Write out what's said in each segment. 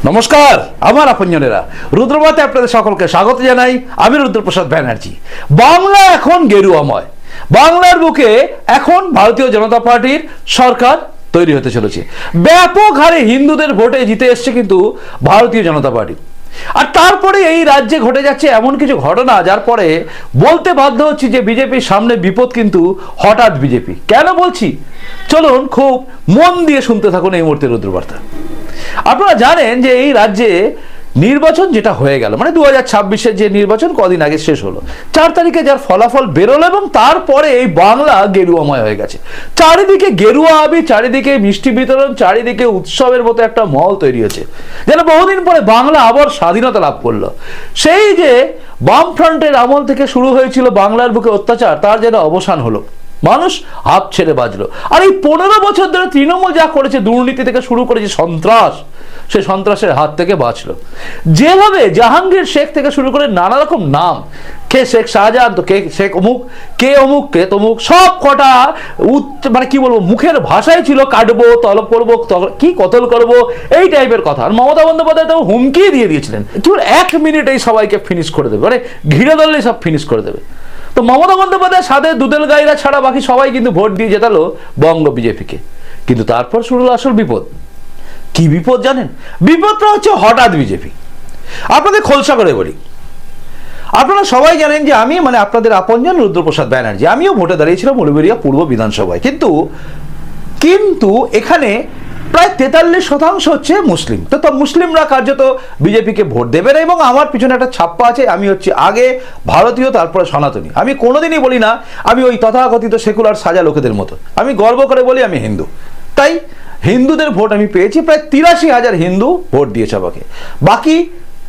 নমস্কার আমার আপনজনেরা, রুদ্রবার্তায় আপনাদের সকলকে স্বাগত জানাই। আমি রুদ্রপ্রসাদ ব্যানার্জি। বাংলা এখন গেরুয়াময়। বাংলার বুকে এখন ভারতীয় জনতা পার্টির সরকার তৈরি হতে চলেছে। ব্যাপক হারে হিন্দুদের ভোটে জিতে এসছে কিন্তু ভারতীয় জনতা পার্টি। আর তারপরে এই রাজ্যে ঘটে যাচ্ছে এমন কিছু ঘটনা যার পরে বলতে বাধ্য হচ্ছি যে বিজেপির সামনে বিপদ কিন্তু হঠাৎ। বিজেপি কেন বলছি, চলুন খুব মন দিয়ে শুনতে থাকুন এই মুহূর্তে রুদ্রবার্তা। আপনারা জানেন যে এই রাজ্যে নির্বাচন যেটা হয়ে গেল, মানে 2026-এর যে নির্বাচন কদিন আগে শেষ হলো, 4 তারিখে যার ফলাফল বেরোলো এবং তারপরে এই বাংলা গেরুয়াময় হয়ে গেছে। চারিদিকে গেরুয়া আবি, চারিদিকে মিষ্টি বিতরণ, চারিদিকে উৎসবের মতো একটা মহল তৈরি হয়েছে, যেন বহুদিন পরে বাংলা আবার স্বাধীনতা লাভ করলো। সেই যে বামফ্রন্টের আমল থেকে শুরু হয়েছিল বাংলার বুকে অত্যাচার, তার যেন অবসান হলো, মানুষ হাত ছেড়ে বাঁচলো। আর এই 15 বছর ধরে তৃণমূল যা করেছে, দুর্নীতি থেকে শুরু করেছে সন্ত্রাস, সে সন্ত্রাসের হাত থেকে বাঁচলো। যেভাবে জাহাঙ্গীর শেখ থেকে শুরু করে নানা রকম নাম, কে শেখ শাহজাহান, তো কে শেখ অমুক, কে অমুক, কে তমুক, সব কটা মানে কি বলবো, মুখের ভাষায় ছিল কাটবো, তলব করবো, কি কতল করবো, এই টাইপের কথা। আর মমতা বন্দ্যোপাধ্যায় তো হুমকি দিয়ে দিয়েছিলেন কি 1 মিনিটেই সবাইকে ফিনিশ করে দেবে, মানে ঘিরে ধরলেই সব ফিনিশ করে দেবে। তো মমতা বন্দ্যোপাধ্যায় সাথে দুদেল গাইরা ছাড়া বাকি সবাই কিন্তু ভোট দিয়ে জেতালো বঙ্গ বিজেপিকে। কিন্তু তারপর শুরু হলো আসল বিপদ। কি বিপদ জানেন? বিপদটা হচ্ছে হঠাৎ বিজেপি। আপনাদের খোলসা করে বলি, আপনারা সবাই জানেন যে আমি মানে আপনাদের আপনজন রুদ্রপ্রসাদ ব্যানার্জি, আমিও ভোটে দাঁড়িয়েছিলাম উলুবেড়িয়া পূর্ব বিধানসভায়। কিন্তু এখানে প্রায় 43% হচ্ছে মুসলিম। তো মুসলিমরা কার্যত বিজেপিকে ভোট দেবে না, এবং আমার পিছনে একটা ছাপ্পা আছে, আমি হচ্ছে আগে ভারতীয় তারপরে সনাতনী। আমি কোনোদিনই বলি না আমি ওই তথাকথিত সেকুলার সাজা লোকেদের মতো, আমি গর্ব করে বলি আমি হিন্দু। তাই হিন্দুদের ভোট আমি পেয়েছি, প্রায় 83,000 হিন্দু ভোট দিয়েছে আমাকে, বাকি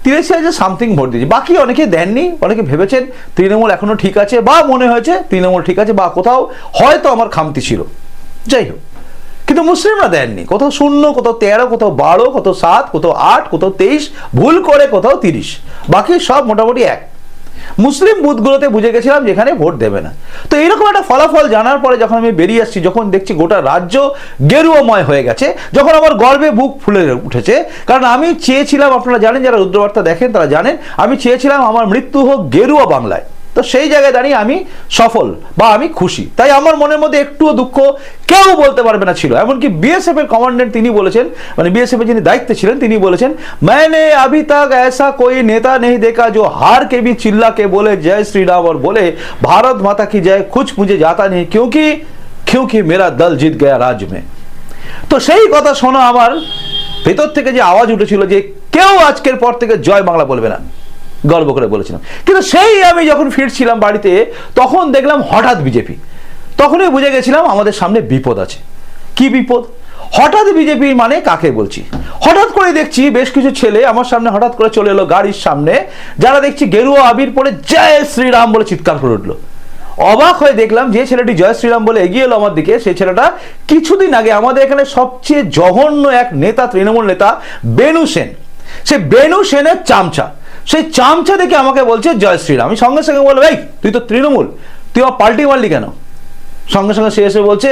83,000 সামথিং ভোট দিয়েছে। বাকি অনেকে দেননি, অনেকে ভেবেছেন তৃণমূল এখনো ঠিক আছে, বা মনে হয়েছে তৃণমূল ঠিক আছে, বা কোথাও হয়তো আমার খামতি ছিল, যাই হোক। কিন্তু মুসলিমরা দেননি, কোথাও 0, কোথাও 13, কোথাও 12, কোথাও 7, কোথাও 8, কোথাও 23, ভুল করে কোথাও 30, বাকি সব মোটামুটি এক। মুসলিম বুথগুলোতে বুঝে গেছিলাম যেখানে ভোট দেবে না। তো এইরকম একটা ফলাফল জানার পরে যখন আমি বেরিয়ে আসছি, যখন দেখছি গোটা রাজ্য গেরুয়াময় হয়ে গেছে, যখন আমার গর্বে বুক ফুলে উঠেছে। কারণ আমি চেয়েছিলাম, আপনারা জানেন, যারা রুদ্রবার্তা দেখেন তারা জানেন, আমি চেয়েছিলাম আমার মৃত্যু হোক গেরুয়া বাংলায়। তো সেই জায়গায় দাঁড়িয়ে আমি সফল বা আমি খুশি। তাই আমার মনের মধ্যে একটুও দুঃখ কেউ বলতে পারবে না ছিল। এমনকি বিএসএফ এর কমান্ডেন্ট তিনি বলেছেন, মানে বিএসএফ এর যিনি দায়িত্বে ছিলেন তিনি বলেছেন, मैंने अभी तक ऐसा कोई नेता नहीं देखा जो हार के भी चिल्ला के बोले जय श्री राम और बोले भारत माता की जय, कुछ मुझे जाता नहीं क्योंकि मेरा दल जीत गया राज्य में। তো সেই কথা শোনা আমার ভেতর থেকে যে আওয়াজ উঠেছিল যে কেউ আজকের পর থেকে জয় বাংলা বলবে না, গর্ব করে বলেছিলাম। কিন্তু সেই আমি যখন ফিরছিলাম বাড়িতে, তখন দেখলাম হঠাৎ বিজেপি। তখনই বুঝে গেছিলাম আমাদের সামনে বিপদ আছে। কি বিপদ? হঠাৎ বিজেপি মানে কাকে বলছি? হঠাৎ করে দেখছি বেশ কিছু ছেলে আমার সামনে হঠাৎ করে চলে এলো গাড়ির সামনে, যারা দেখছি গেরুয়া আবির পরে জয় শ্রীরাম বলে চিৎকার করে উঠলো। অবাক হয়ে দেখলাম যে ছেলেটি জয় শ্রীরাম বলে এগিয়ে এলো আমার দিকে, সেই ছেলেটা কিছুদিন আগে আমাদের এখানে সবচেয়ে জঘন্য এক নেতা, তৃণমূল নেতা বেনু সেন, সে বেনু সেনের চামচা। সেই চামচা দেখে আমাকে বলছে জয় শ্রীরাম। আমি সঙ্গে সঙ্গে বলবো, এই তুই তো তৃণমূল, তুই পাল্টি মারলি কেন? সঙ্গে সঙ্গে সে এসে বলছে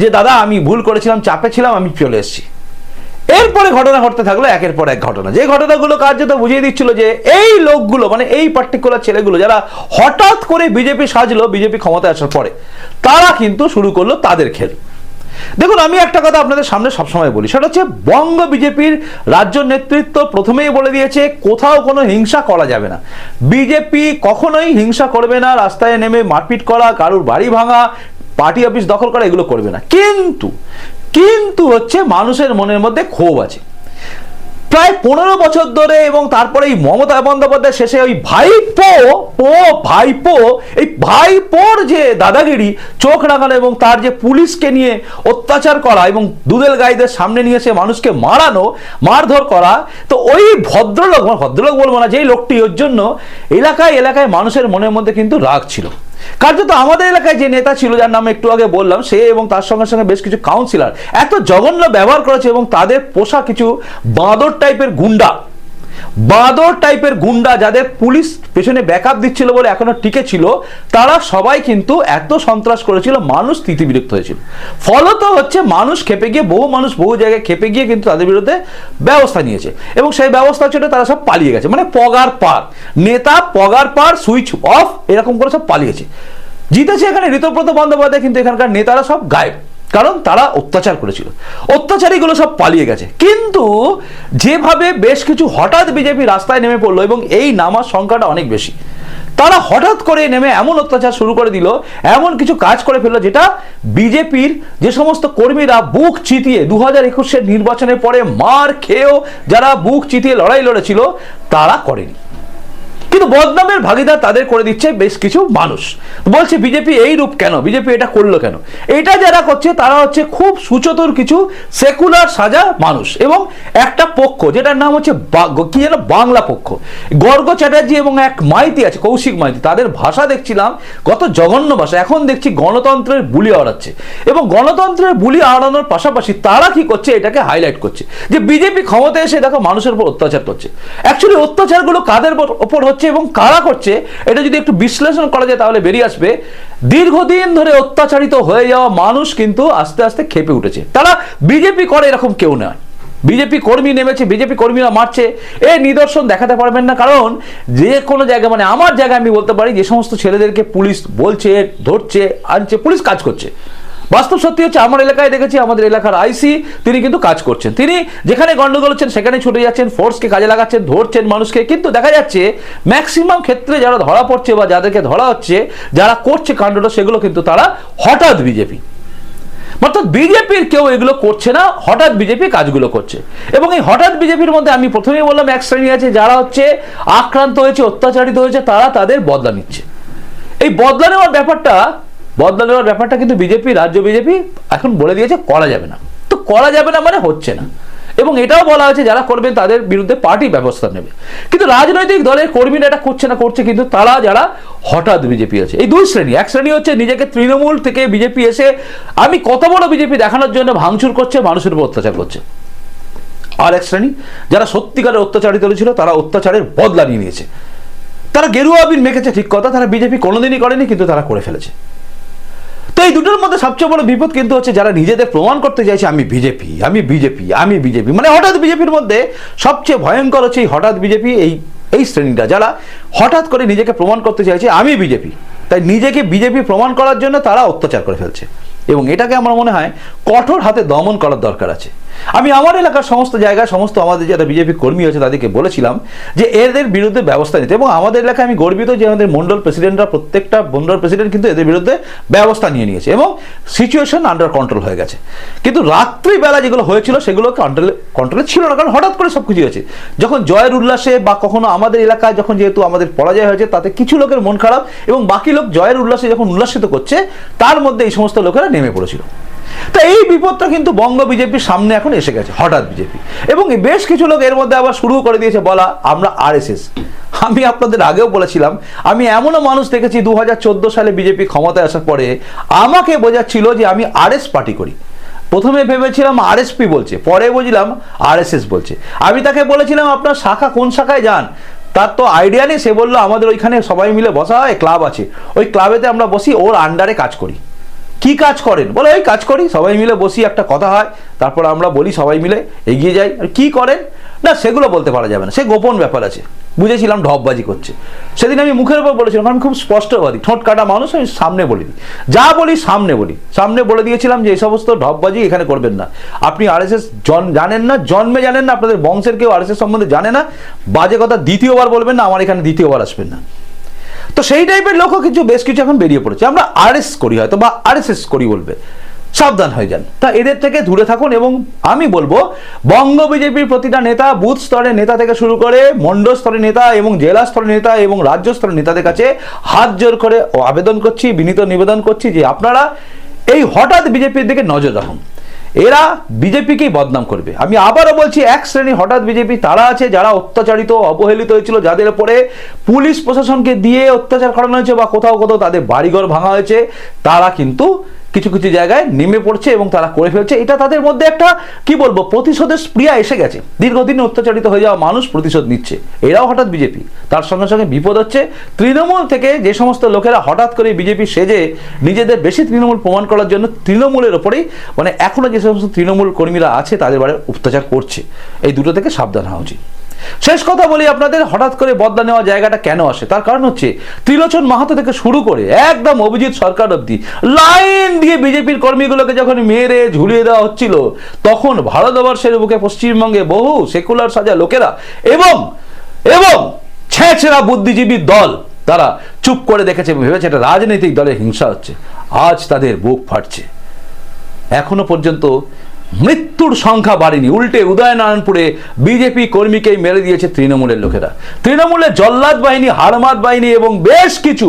যে দাদা আমি ভুল করেছিলাম, চাপে ছিলাম, আমি চলে এসেছি। এরপরে ঘটনা ঘটতে থাকলো একের পর এক ঘটনা, যে ঘটনাগুলো কার্যত বুঝিয়ে দিচ্ছিল যে এই লোকগুলো, মানে এই পার্টিকুলার ছেলেগুলো যারা হঠাৎ করে বিজেপি সাজলো বিজেপি ক্ষমতায় আসার পরে, তারা কিন্তু শুরু করলো তাদের খেল। দেখুন, আমি একটা কথা আপনাদের সামনে সবসময় বলি, সেটা হচ্ছে বঙ্গ বিজেপির রাজ্য নেতৃত্ব প্রথমেই বলে দিয়েছে কোথাও কোনো হিংসা করা যাবে না। বিজেপি কখনোই হিংসা করবে না, রাস্তায় নেমে মারপিট করা, কারুর বাড়ি ভাঙা, পার্টি অফিস দখল করা, এগুলো করবে না। কিন্তু হচ্ছে মানুষের মনের মধ্যে ক্ষোভ আছে প্রায় 15 বছর ধরে, এবং তারপরে এই মমতা বন্দ্যোপাধ্যায় শেষে ওই ভাইপোর যে দাদাগিরি, চোখ রাঙানো, এবং তার যে পুলিশকে নিয়ে অত্যাচার করা এবং দুদেল গাইদের সামনে নিয়ে এসে মানুষকে মারানো, মারধর করা। তো ওই ভদ্রলোক বলবো না, যেই লোকটি, ওর জন্য এলাকায় মানুষের মনের মধ্যে কিন্তু রাগ ছিল। কার্যত আমাদের এলাকায় যে নেতা ছিল, যার নাম একটু আগে বললাম, সে এবং তার সঙ্গে সঙ্গে বেশ কিছু কাউন্সিলর এত জঘন্য ব্যবহার করেছে, এবং তাদের পোষা কিছু বাঁদর টাইপের গুন্ডা, বাঁদর টাইপের গুন্ডা যাদের পুলিশ পেছনে ব্যাকআপ দিচ্ছিল বলে এখনো টিকে ছিল, তারা সবাই কিন্তু এত সন্ত্রাস করেছিল, মানুষ স্থিতিবিরক্ত হয়েছিল। ফলত হচ্ছে মানুষ খেপে গিয়ে, বহু মানুষ বহু জায়গায় খেপে গিয়ে কিন্তু তাদের বিরুদ্ধে ব্যবস্থা নিয়েছে, এবং সেই ব্যবস্থা ছিল তারা সব পালিয়ে গেছে। মানে পগার পার নেতা, পগার পার সুইচ অফ, এরকম করে সব পালিয়েছে। জিতেছে এখানে ঋতব্রত বন্দ্যোপাধ্যায়, কিন্তু এখানকার নেতারা সব গায়েব, কারণ তারা অত্যাচার করেছিল, অত্যাচারীগুলো সব পালিয়ে গেছে। কিন্তু যেভাবে বেশ কিছু হঠাৎ বিজেপি রাস্তায় নেমে পড়লো, এবং এই নামার সংখ্যাটা অনেক বেশি, তারা হঠাৎ করে নেমে এমন অত্যাচার শুরু করে দিল, এমন কিছু কাজ করে ফেললো যেটা বিজেপির যে সমস্ত কর্মীরা বুক চিতিয়ে 2021-এর নির্বাচনের পরে মার খেয়েও যারা বুক চিতিয়ে লড়াই লড়েছিল, তারা করেনি। কিন্তু বদনামের ভাগিদার তাদের করে দিচ্ছে বেশ কিছু মানুষ। বলছে বিজেপি এই রূপ কেন, বিজেপি এটা করলো কেন? এটা যারা করছে তারা হচ্ছে খুব সুচতুর কিছু সেকুলার সাজা মানুষ, এবং একটা পক্ষ যেটার নাম হচ্ছে কি যেন বাংলা পক্ষ, গর্গ চ্যাটার্জি এবং এক মাইতি আছে কৌশিক মাইতি, তাদের ভাষা দেখছিলাম কত জঘন্য ভাষা। এখন দেখছি গণতন্ত্রের বুলি আওড়াচ্ছে, এবং গণতন্ত্রের বুলি আওড়ানোর পাশাপাশি তারা কি করছে, এটাকে হাইলাইট করছে যে বিজেপি ক্ষমতায় এসে দেখো মানুষের উপর অত্যাচার করছে। অ্যাকচুয়ালি অত্যাচারগুলো কাদের ওপর হচ্ছে এবং কারা করছে, এটা যদি একটু বিশ্লেষণ করা যায় তাহলে বেরিয়ে আসবে দীর্ঘদিন ধরে অত্যাচারিত হয়ে যাওয়া মানুষ কিন্তু আস্তে আস্তে খেপে উঠেছে। তারা বিজেপি করে এরকম কেউ নয়, বিজেপি কর্মী নেমেছে, বিজেপি কর্মীরা মারছে, এই নিদর্শন দেখাতে পারবেন না। কারণ যে কোনো জায়গায়, মানে আমার জায়গায় আমি বলতে পারি, যে সমস্ত ছেলেদেরকে পুলিশ বলছে, ধরছে, আনছে, পুলিশ কাজ করছে। বাস্তব সত্যি হচ্ছে আমার এলাকায় দেখেছি, আমাদের এলাকার আইসি তিনি কিন্তু কাজ করছেন, তিনি যেখানে গন্ডগোল হচ্ছেন সেখানে ছুটে যাচ্ছেন, ফোর্সকে কাজে লাগাচ্ছেন, ধরছেন মানুষকে। কিন্তু দেখা যাচ্ছে ম্যাক্সিমাম ক্ষেত্রে যারা ধরা পড়ছে বা যাদেরকে ধরা হচ্ছে, যারা করছে কাণ্ডটা, সেগুলো কিন্তু তারা হঠাৎ বিজেপি, অর্থাৎ বিজেপির কেউ এগুলো করছে না, হঠাৎ বিজেপি কাজগুলো করছে। এবং এই হঠাৎ বিজেপির মধ্যে আমি প্রথমেই বললাম এক শ্রেণী আছে যারা হচ্ছে আক্রান্ত হয়েছে, অত্যাচারিত হয়েছে, তারা তাদের বদলা নিচ্ছে। এই বদলা নেওয়ার ব্যাপারটা কিন্তু বিজেপি, রাজ্য বিজেপি এখন বলে দিয়েছে করা যাবে না। তো করা যাবে না মানে হচ্ছে না, এবং এটাও বলা হয়েছে যারা করবেন তাদের বিরুদ্ধে পার্টি ব্যবস্থা নেবে। কিন্তু রাজনৈতিক দলের কর্মীরা এটা করছে না, করছে কিন্তু তারা যারা হঠাৎ বিজেপি আছে। এই দুই শ্রেণী, এক শ্রেণী হচ্ছে নিজেকে তৃণমূল থেকে বিজেপি এসে আমি কত বড় বিজেপি দেখানোর জন্য ভাঙচুর করছে, মানুষের উপর অত্যাচার করছে। আর এক শ্রেণী যারা সত্যিকারের অত্যাচারিত ছিল, তারা অত্যাচারের বদলা নিয়ে নিয়েছে। তারা গেরুয়া বিন মেখেছে ঠিক কথা, তারা বিজেপি কোনোদিনই করেনি, কিন্তু তারা করে ফেলেছে। তো এই দুটোর মধ্যে সবচেয়ে বড় বিপদ কিন্তু হচ্ছে যারা নিজেদের প্রমাণ করতে চাইছে আমি বিজেপি, আমি বিজেপি, আমি বিজেপি, মানে হঠাৎ বিজেপির মধ্যে সবচেয়ে ভয়ঙ্কর হচ্ছে এই হঠাৎ বিজেপি, এই শ্রেণীটা যারা হঠাৎ করে নিজেকে প্রমাণ করতে চাইছে আমি বিজেপি, তাই নিজেকে বিজেপি প্রমাণ করার জন্য তারা অত্যাচার করে ফেলছে। এবং এটাকে আমার মনে হয় কঠোর হাতে দমন করার দরকার আছে। আমি আমার এলাকার সমস্ত জায়গায় সমস্ত আমাদের যারা বিজেপি কর্মী আছে তাদেরকে বলেছিলাম যে এদের বিরুদ্ধে ব্যবস্থা নিতে, এবং আমাদের এলাকায় আমি গর্বিত যে আমাদের মন্ডল প্রেসিডেন্টরা, প্রত্যেকটা মন্ডল প্রেসিডেন্ট কিন্তু এদের বিরুদ্ধে ব্যবস্থা নিয়েছে, এবং সিচুয়েশন আন্ডার কন্ট্রোল হয়ে গেছে। কিন্তু রাত্রিবেলা যেগুলো হয়েছিল সেগুলো কন্ট্রোলে ছিল না, কারণ হঠাৎ করে সব কিছু হয়েছে। যখন জয়ের উল্লাসে বা কখনো আমাদের এলাকায় যখন যেহেতু আমাদের পরাজয় হয়েছে, তাতে কিছু লোকের মন খারাপ, এবং বাকি লোক জয়ের উল্লাসে যখন উল্লাসিত করছে, তার মধ্যে এই সমস্ত লোকেরা নেমে পড়েছিল। তো এই বিপদটা কিন্তু বঙ্গ বিজেপির সামনে এখন এসে গেছে, হঠাৎ বিজেপি। এবং বেশ কিছু লোক এর মধ্যে আবার শুরু করে দিয়েছে বলা আমরা আরএসএস। আমি আপনাদের আগেও বলেছিলাম, আমি এমনও মানুষ দেখেছি 2014 সালে বিজেপি ক্ষমতায় আসার পরে আমাকে বোঝাচ্ছিল যে আমি আরএস পার্টি করি। প্রথমে ভেবেছিলাম আরএসপি বলছে, পরে বুঝলাম আরএসএস বলছে। আমি তাকে বলেছিলাম আপনার শাখা কোন শাখায় যান, তার তো আইডিয়া নেই। সে বললো আমাদের ওইখানে সবাই মিলে বসা হয়, ক্লাব আছে, ওই ক্লাবেতে আমরা বসি, ওর আন্ডারে কাজ করি। কি কাজ করেন? বলে ওই কাজ করি, সবাই মিলে বসি, একটা কথা হয়, তারপর আমরা বলি সবাই মিলে এগিয়ে যাই। আর কি করেন না সেগুলো বলতে পারা যাবে না, সে গোপন ব্যাপার আছে। বুঝেছিলাম ঢপবাজি করছে। সেদিন আমি মুখের উপর বলেছিলাম, আমি খুব স্পষ্টবাদী, ঠোঁট কাটা মানুষ, আমি সামনে বলে দিই, যা বলি সামনে বলে দিয়েছিলাম যে এই সমস্ত ঢপবাজি এখানে করবেন না। আপনি আরএসএস জানেন না, জন্মে জানেন না, আপনাদের বংশের কেউ আরএসএস সম্বন্ধে জানে না, বাজে কথা দ্বিতীয়বার বলবেন না, আমার এখানে দ্বিতীয়বার আসবেন না। তো সেই টাইপের লোকও বেশ কিছু এখন বেরিয়ে পড়েছে, আমরা আরএস করি হয়তো বা আরএসএস করি বলবে, সাবধান হয়ে যান। তা এদের থেকে দূরে থাকুন। এবং আমি বলবো বঙ্গ বিজেপির প্রতিটা নেতা, বুথ স্তরের নেতা থেকে শুরু করে মন্ডল স্তরের নেতা এবং জেলা স্তরের নেতা এবং রাজ্য স্তরের নেতাদের কাছে হাত জোর করে আবেদন করছি, বিনীত নিবেদন করছি যে আপনারা এই হঠাৎ বিজেপির দিকে নজর রাখুন। এরা বিজেপিকেই বদনাম করবে। আমি আবারও বলছি, এক শ্রেণী হঠাৎ বিজেপি তারা আছে যারা অত্যাচারিত, অবহেলিত হয়েছিল, যাদের উপরে পুলিশ প্রশাসনকে দিয়ে অত্যাচার করানো হয়েছে বা কোথাও কোথাও তাদের বাড়িঘর ভাঙা হয়েছে, তারা কিন্তু কিছু কিছু জায়গায় নেমে পড়ছে এবং তারা করে ফেলছে। এটা তাদের মধ্যে একটা কি বলবো প্রতিশোধের স্প্রিয়া এসে গেছে। দীর্ঘদিন অত্যাচারিত হয়ে যাওয়া মানুষ প্রতিশোধ নিচ্ছে, এরাও হঠাৎ বিজেপি। তার সঙ্গে সঙ্গে বিপদ হচ্ছে তৃণমূল থেকে যে সমস্ত লোকেরা হঠাৎ করে বিজেপি সেজে নিজেদের বেশি তৃণমূল প্রমাণ করার জন্য তৃণমূলের ওপরেই মানে এখনো যে সমস্ত তৃণমূল কর্মীরা আছে তাদের বারে অত্যাচার করছে। এই দুটো থেকে সাবধান হওয়া উচিত। শেষ কথা বলি আপনাদের, হঠাৎ করে বদলা নেওয়া জায়গাটা কেন আসে তার কারণ হচ্ছে ত্রিলোচন মাহাতো থেকে শুরু করে একদম অভিজিৎ সরকার অবধি লাইন দিয়ে বিজেপির কর্মীগুলোকে যখন মেরে ঝুলিয়ে দেওয়া হচ্ছিল, তখন ভারতবর্ষের বুকে পশ্চিমবঙ্গে বহু সেকুলার সাজা লোকেরা এবং এবং ছেঁচড়া বুদ্ধিজীবী দল তারা চুপ করে দেখেছে, ভেবেছে এটা রাজনৈতিক দলের হিংসা হচ্ছে। আজ তাদের বুক ফাটছে। এখনো পর্যন্ত মৃত্যুর সংখ্যা বাড়েনি, উল্টে উদয়নারায়ণপুরে বিজেপি কর্মীকেই মেরে দিয়েছে তৃণমূলের লোকেরা। তৃণমূলের জল্লাদ বাহিনী, হারমাদ বাহিনী এবং বেশ কিছু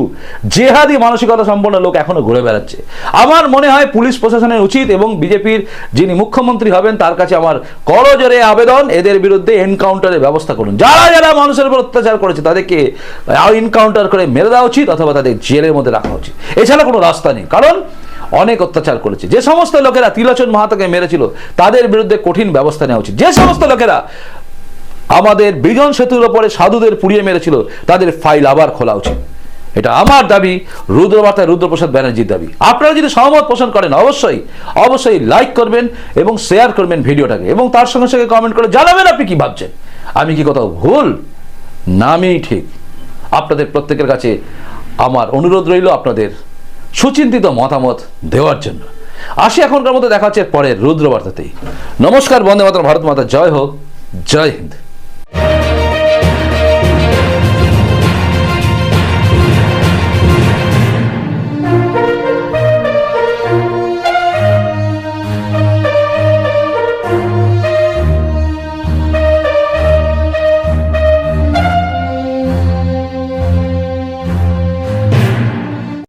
জেহাদি মানসিকতা সম্পন্ন লোক এখনো ঘুরে বেড়াচ্ছে। আমার মনে হয় পুলিশ প্রশাসনের উচিত এবং বিজেপির যিনি মুখ্যমন্ত্রী হবেন তার কাছে আমার করজোরে আবেদন, এদের বিরুদ্ধে এনকাউন্টারের ব্যবস্থা করুন। যারা যারা মানুষের উপর অত্যাচার করেছে তাদেরকে এনকাউন্টার করে মেরে দেওয়া উচিত অথবা তাদের জেলের মধ্যে রাখা উচিত। এছাড়া কোনো রাস্তা নেই, কারণ অনেক অত্যাচার করেছে। যে সমস্ত লোকেরা ত্রিলোচন মাহাতোকে মেরেছিল তাদের বিরুদ্ধে কঠিন ব্যবস্থা নেওয়া উচিত। যে সমস্ত লোকেরা আমাদের বিজন সেতুর ওপরে সাধুদের পুড়িয়ে মেরেছিল তাদের ফাইল আবার খোলা উচিত। এটা আমার দাবি, রুদ্রবার্তায় রুদ্রপ্রসাদ ব্যানার্জির দাবি। আপনারা যদি সহমত পোষণ করেন অবশ্যই অবশ্যই লাইক করবেন এবং শেয়ার করবেন ভিডিওটাকে, এবং তার সঙ্গে সঙ্গে কমেন্ট করে জানাবেন আপনি কি ভাবছেন। আমি কি কোথাও ভুল না আমি ঠিক? আপনাদের প্রত্যেকের কাছে আমার অনুরোধ রইল আপনাদের সুচিন্তিত মতামত দেওয়ার জন্য। আসি এখনকার মতো দেখা হচ্ছে পরের রুদ্রবার্তাতেই। নমস্কার, বন্দে মাতরম, ভারত মাতা জয় হোক, জয় হিন্দ।